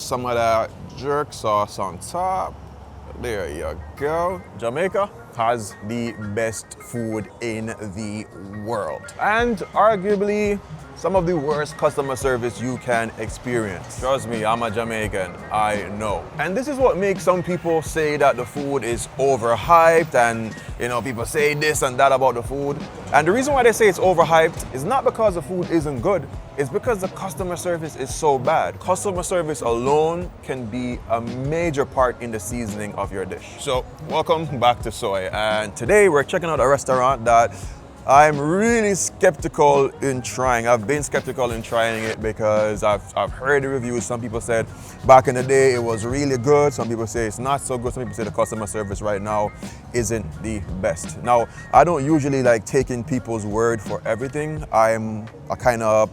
some of that jerk sauce on top. There you go. Jamaica has the best food in the world, and arguably some of the worst customer service you can experience. Trust me, I'm a Jamaican, I know. And this is what makes some people say that the food is overhyped, and people say this and that about the food. And the reason why they say it's overhyped is not because the food isn't good, it's because the customer service is so bad. Customer service alone can be a major part in the seasoning of your dish. So welcome back to Soai, and today we're checking out a restaurant that I'm really skeptical in trying. I've been skeptical in trying it because I've heard the reviews. Some people said back in the day it was really good. Some people say it's not so good. Some people say the customer service right now isn't the best. Now, I don't usually like taking people's word for everything. I kind of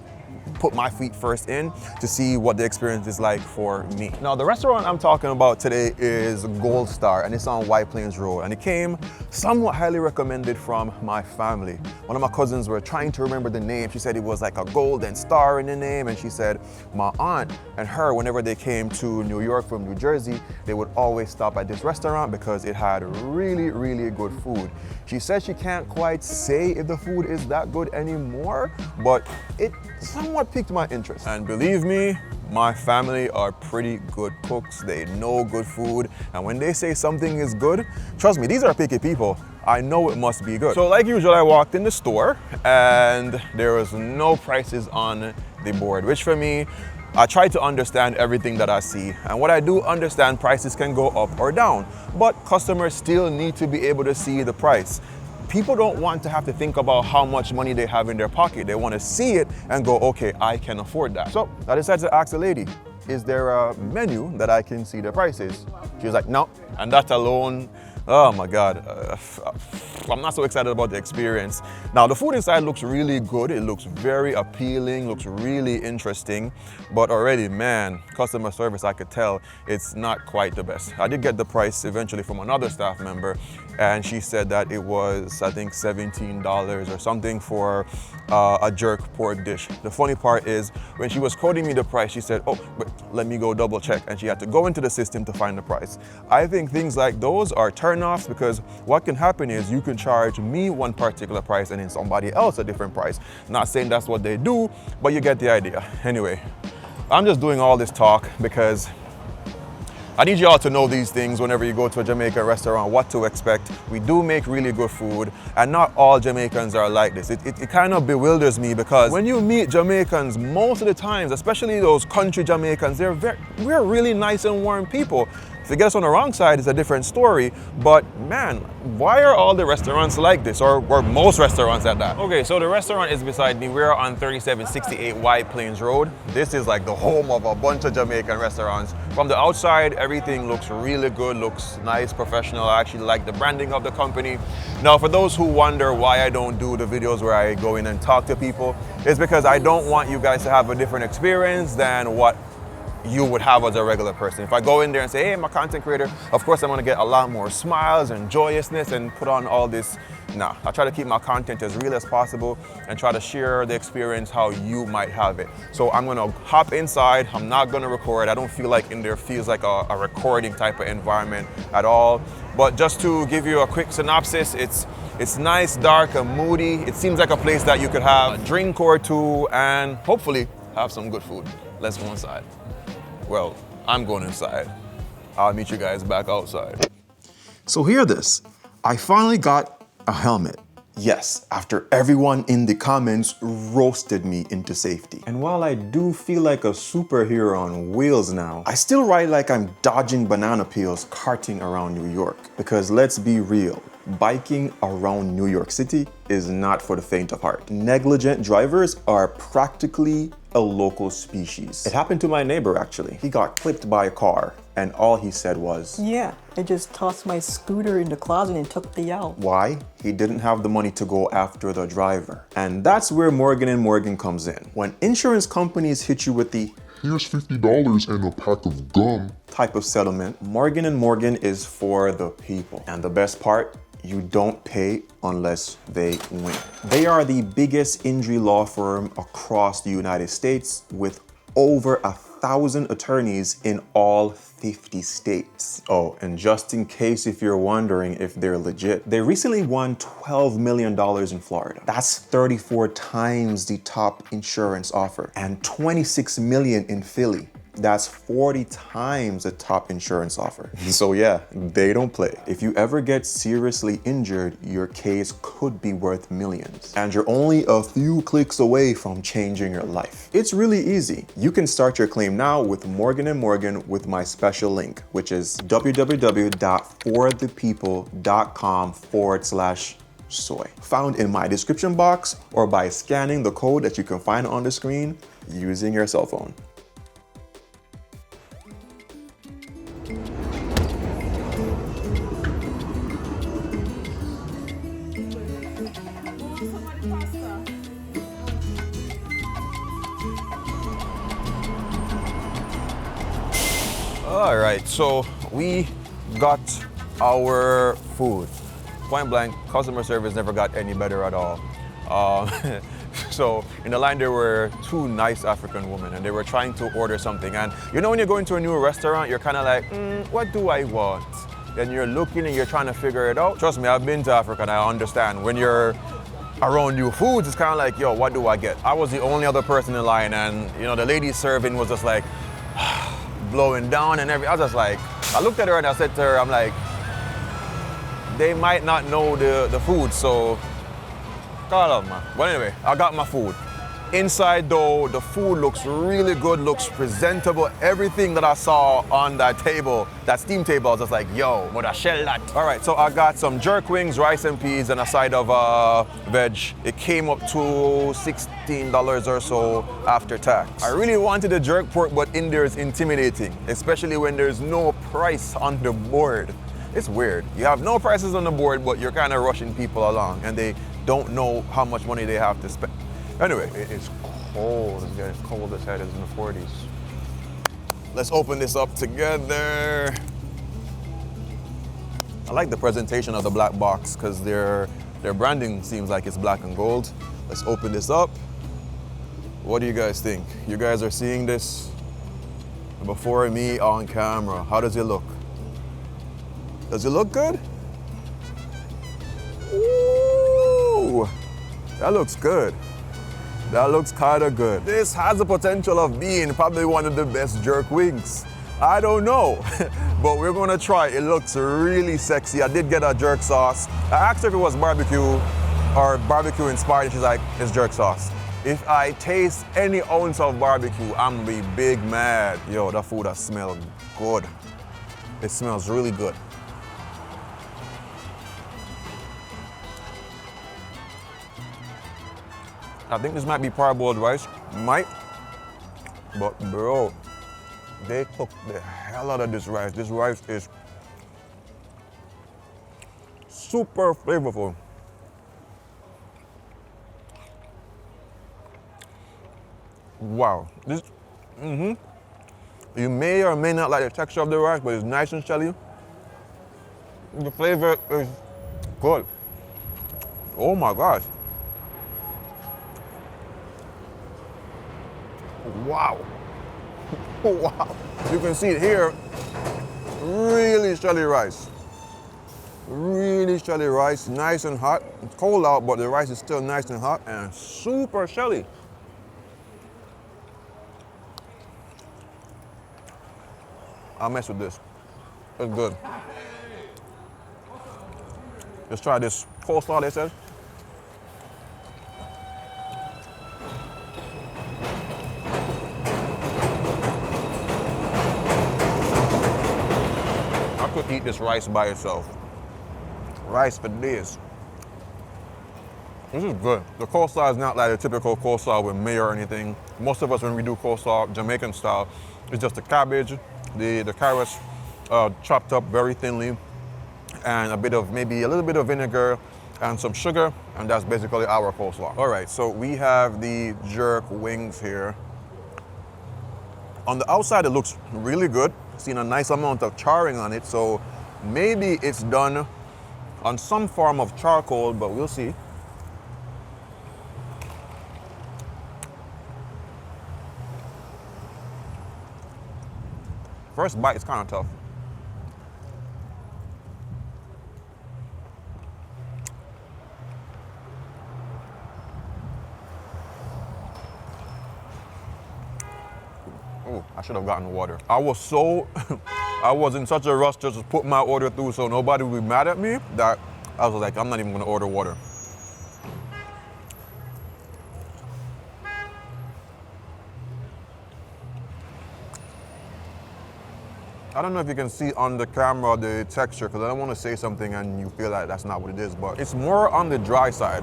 put my feet first in to see what the experience is like for me. Now, the restaurant I'm talking about today is Gold Star, and it's on White Plains Road, and it came somewhat highly recommended from my family. One of my cousins were trying to remember the name. She said it was like a golden star in the name, and she said my aunt and her, whenever they came to New York from New Jersey, they would always stop at this restaurant because it had really, really good food. She said she can't quite say if the food is that good anymore, but it somewhat piqued my interest. And believe me, my family are pretty good cooks. They know good food, and when they say something is good, trust me, these are picky people. I know it must be good. So like usual, I walked in the store and there was no prices on the board, which for me, I try to understand everything that I see, and what I do understand, prices can go up or down, but customers still need to be able to see the price. People don't want to have to think about how much money they have in their pocket. They want to see it and go, okay, I can afford that. So I decided to ask the lady, is there a menu that I can see the prices? She was like, no. And that alone, oh my God, I'm not so excited about the experience. Now, the food inside looks really good. It looks very appealing, looks really interesting, but already, man, customer service, I could tell it's not quite the best. I did get the price eventually from another staff member, and she said that it was, I think, $17 or something for a jerk pork dish. The funny part is, when she was quoting me the price, she said, oh, but let me go double check, and she had to go into the system to find the price. I think things like those are turn-offs, because what can happen is you can charge me one particular price and then somebody else a different price. Not saying that's what they do, but you get the idea. Anyway, I'm just doing all this talk because I need you all to know these things whenever you go to a Jamaican restaurant, what to expect. We do make really good food, and not all Jamaicans are like this. It kind of bewilders me, because when you meet Jamaicans, most of the times, especially those country Jamaicans, we're really nice and warm people. If you get us on the wrong side, it's a different story, but man, why are all the restaurants like this, or most restaurants at that? Okay, so the restaurant is beside me. We're on 3768 White Plains Road. This is like the home of a bunch of Jamaican restaurants. From the outside, everything looks really good, looks nice, professional. I actually like the branding of the company. Now, for those who wonder why I don't do the videos where I go in and talk to people, it's because I don't want you guys to have a different experience than what you would have as a regular person. If I go in there and say, hey, I'm a content creator, of course I'm gonna get a lot more smiles and joyousness and put on all this. Nah, I try to keep my content as real as possible and try to share the experience how you might have it. So I'm gonna hop inside, I'm not gonna record. I don't feel like in there feels like a recording type of environment at all. But just to give you a quick synopsis, it's nice, dark, and moody. It seems like a place that you could have a drink or two and hopefully have some good food. Let's go inside. Well, I'm going inside. I'll meet you guys back outside. So hear this. I finally got a helmet. Yes, after everyone in the comments roasted me into safety. And while I do feel like a superhero on wheels now, I still ride like I'm dodging banana peels carting around New York. Because let's be real, biking around New York City is not for the faint of heart. Negligent drivers are practically a local species. It happened to my neighbor actually. He got clipped by a car and all he said was, yeah, I just tossed my scooter in the closet and took the out. Why? He didn't have the money to go after the driver. And that's where Morgan & Morgan comes in. When insurance companies hit you with the here's $50 and a pack of gum type of settlement, Morgan & Morgan is for the people. And the best part, you don't pay unless they win. They are the biggest injury law firm across the United States with over 1,000 attorneys in all 50 states. Oh, and just in case if you're wondering if they're legit, they recently won $12 million in Florida. That's 34 times the top insurance offer, and 26 million in Philly. That's 40 times the top insurance offer. So yeah, they don't play. If you ever get seriously injured, your case could be worth millions. And you're only a few clicks away from changing your life. It's really easy. You can start your claim now with Morgan & Morgan with my special link, which is www.forthepeople.com/soy. Found in my description box or by scanning the code that you can find on the screen using your cell phone. All right, so we got our food. Point blank, customer service never got any better at all. So in the line there were two nice African women and they were trying to order something. And you know when you go into a new restaurant, you're kind of like, what do I want? Then you're looking and you're trying to figure it out. Trust me, I've been to Africa and I understand. When you're around new foods, it's kind of like, yo, what do I get? I was the only other person in line and you know the lady serving was just like, blowing down and everything. I was just like, I looked at her and I said to her, I'm like, they might not know the food, so call up, man. But anyway, I got my food. Inside though, the food looks really good, looks presentable. Everything that I saw on that table, that steam table, I was just like, yo, mother shell that. All right, so I got some jerk wings, rice and peas, and a side of veg. It came up to $16 or so after tax. I really wanted the jerk pork, but in there is intimidating, especially when there's no price on the board. It's weird. You have no prices on the board, but you're kind of rushing people along, and they don't know how much money they have to spend. Anyway, it's cold. It's getting cold as hell. It's in the 40s. Let's open this up together. I like the presentation of the black box because their branding seems like it's black and gold. Let's open this up. What do you guys think? You guys are seeing this before me on camera. How does it look? Does it look good? Ooh, that looks good. That looks kind of good. This has the potential of being probably one of the best jerk wings. I don't know, but we're gonna try. It looks really sexy. I did get a jerk sauce. I asked her if it was barbecue or barbecue inspired, and she's like, it's jerk sauce. If I taste any ounce of barbecue, I'm gonna be big mad. Yo, that food that smells good. It smells really good. I think this might be parboiled rice. Might. But bro, they cook the hell out of this rice. This rice is super flavorful. Wow. This, You may or may not like the texture of the rice, but it's nice and shelly. The flavor is good. Oh my gosh. Wow. Wow. You can see it here. Really shelly rice. Really shelly rice, nice and hot. It's cold out, but the rice is still nice and hot and super shelly. I'll mess with this. It's good. Let's try this coleslaw, they said. I could eat this rice by itself. Rice for this. This is good. The coleslaw is not like a typical coleslaw with mayo or anything. Most of us, when we do coleslaw, Jamaican style, it's just the cabbage, the carrots chopped up very thinly, and maybe a little bit of vinegar and some sugar, and that's basically our coleslaw. All right, so we have the jerk wings here. On the outside, it looks really good. Seen a nice amount of charring on it, so maybe it's done on some form of charcoal, but we'll see. First bite is kind of tough. Oh, I should have gotten water. I was so, I was in such a rush just to put my order through so nobody would be mad at me that I was like, I'm not even gonna order water. I don't know if you can see on the camera the texture because I don't want to say something and you feel like that's not what it is, but it's more on the dry side.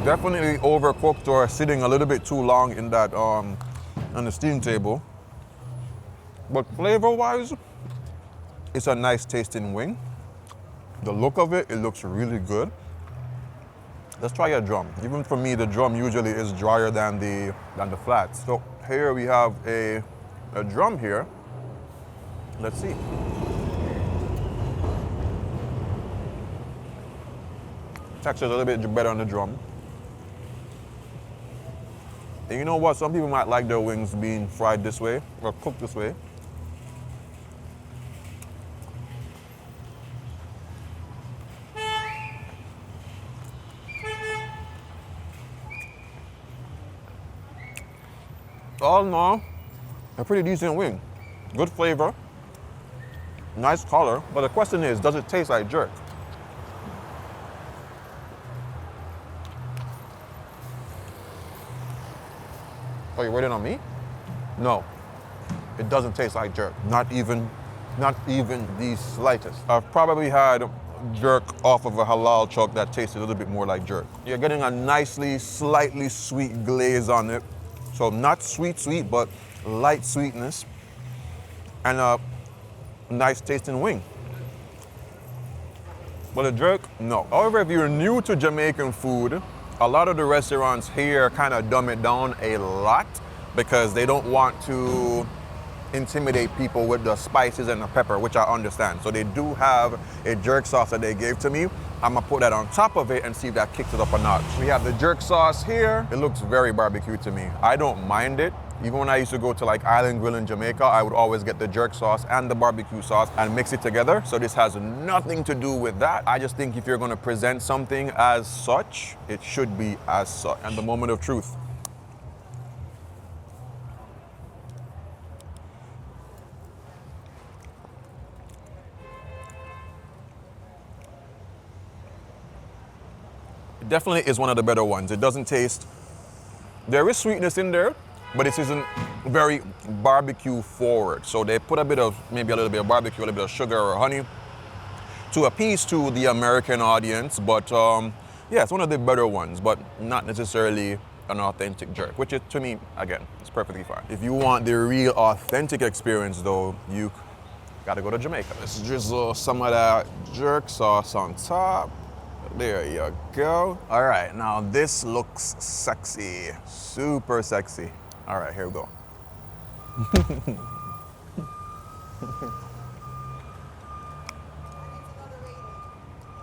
Definitely overcooked or sitting a little bit too long in that on the steam table. But flavor-wise, it's a nice tasting wing. The look of it, it looks really good. Let's try a drum. Even for me, the drum usually is drier than the flats. So here we have a drum here. Let's see. Texture's a little bit better on the drum. And you know what? Some people might like their wings being fried this way or cooked this way. All in all, a pretty decent wing. Good flavor, nice color, but the question is, does it taste like jerk? Oh, you're waiting on me? No, it doesn't taste like jerk. Not even the slightest. I've probably had jerk off of a halal chuck that tasted a little bit more like jerk. You're getting a nicely, slightly sweet glaze on it. So not sweet, but light sweetness and a nice tasting wing. But a jerk, no. However, if you're new to Jamaican food, a lot of the restaurants here kind of dumb it down a lot because they don't want to intimidate people with the spices and the pepper, which I understand. So they do have a jerk sauce that they gave to me. I'm gonna put that on top of it and see if that kicks it up a notch. We have the jerk sauce here. It looks very barbecue to me. I don't mind it. Even when I used to go to like Island Grill in Jamaica, I would always get the jerk sauce and the barbecue sauce and mix it together. So this has nothing to do with that. I just think if you're gonna present something as such, it should be as such. And the moment of truth. It definitely is one of the better ones. It doesn't taste, there is sweetness in there, but it isn't very barbecue forward. So they put a bit of, maybe a little bit of barbecue, a little bit of sugar or honey to appease to the American audience. But yeah, it's one of the better ones, but not necessarily an authentic jerk, which is, to me, again, it's perfectly fine. If you want the real authentic experience though, you gotta go to Jamaica. Let's drizzle some of that jerk sauce on top. There you go. All right, now this looks sexy, super sexy. All right, here we go.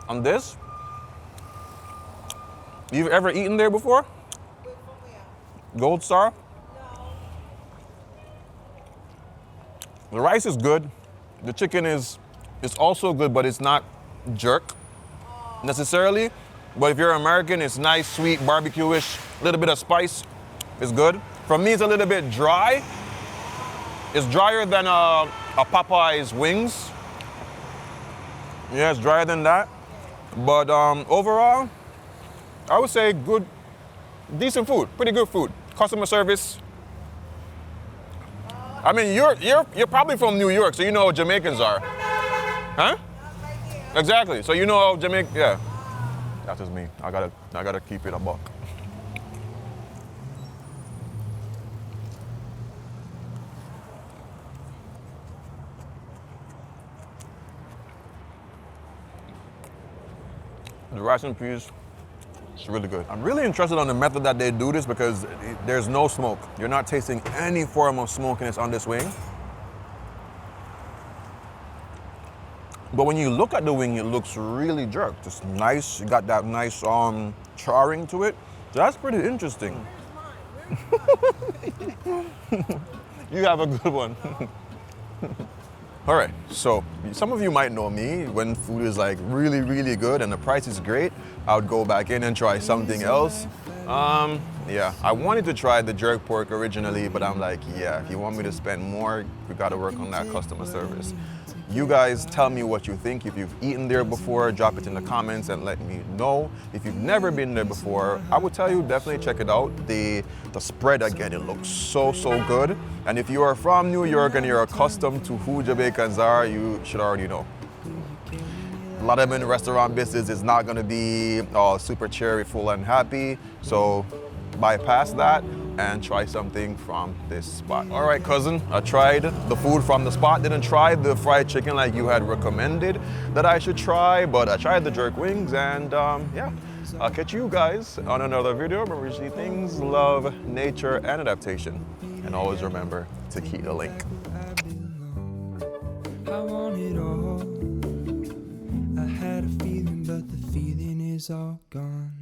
On this, you've ever eaten there before? Gold Star? The rice is good. The chicken is also good, but it's not jerk necessarily. But if you're American, it's nice, sweet, barbecue-ish, a little bit of spice. It's good. For me, it's a little bit dry. It's drier than a Popeye's wings. Yeah, it's drier than that. But overall, I would say good, decent food, pretty good food. Customer service. I mean, you're probably from New York, so you know how Jamaicans are. Huh? Exactly. So you know how Jamaica, yeah. That's just me. I gotta keep it a buck. The rice and peas, it's really good. I'm really interested on the method that they do this because there's no smoke. You're not tasting any form of smokiness on this wing. But when you look at the wing, it looks really jerked. Just nice. You got that nice charring to it. So that's pretty interesting. You have a good one. All right, so some of you might know me. When food is like really, really good and the price is great, I would go back in and try something else. Yeah, I wanted to try the jerk pork originally, but I'm like, yeah, if you want me to spend more, we gotta work on that customer service. You guys tell me what you think. If you've eaten there before, drop it in the comments and let me know. If you've never been there before, I would tell you definitely check it out. The spread again, it looks so good. And if you are from New York and you're accustomed to who Jamaicans are, you should already know. A lot of them in the restaurant business is not gonna be super cheery, full and happy. So bypass that and try something from this spot. All right, cousin, I tried the food from the spot. Didn't try the fried chicken like you had recommended that I should try, but I tried the jerk wings and yeah. I'll catch you guys on another video. Remember to see things, love, nature, and adaptation. And always remember to keep the link. I want it all. I had a feeling, but the feeling is all gone.